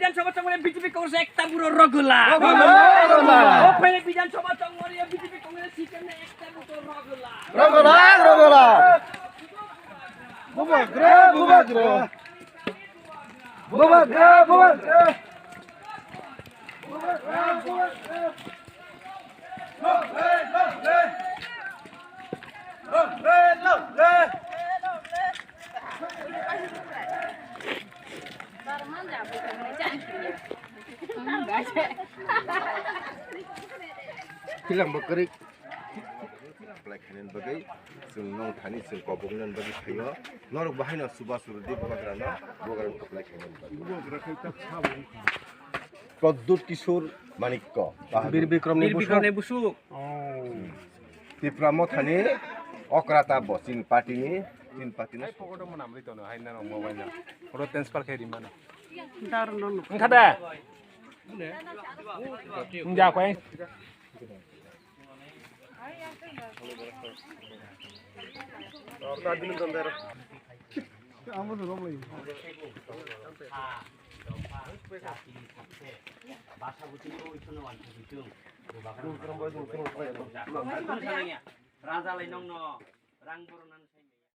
বিধানসভা চঙ্গলে বিজেপি কংগ্রেস একটা পুরো রগলা ওপেনে বিধানসভা চঙ্গলে বিজেপি কংগ্রেস সিস্টেমে একটা পুরো রগলা Hilang berkerik. Pelaksanaan bagai, senang tani sengkobongan bagi saya. Norok bahaya subah surdi bagrana, bukan pelaksanaan bagi. Kodut Kishor Manikko. বীর Vikram নেবুসুক Tipramo tani, okrata bosin party ni. Pokoknya mau namri tuh, hai nana mau banyak. Kalau transfer kayak di mana? দারুণ Enggak ada. Enggak apa yang? রাজা লাইনং ন রাং বরনান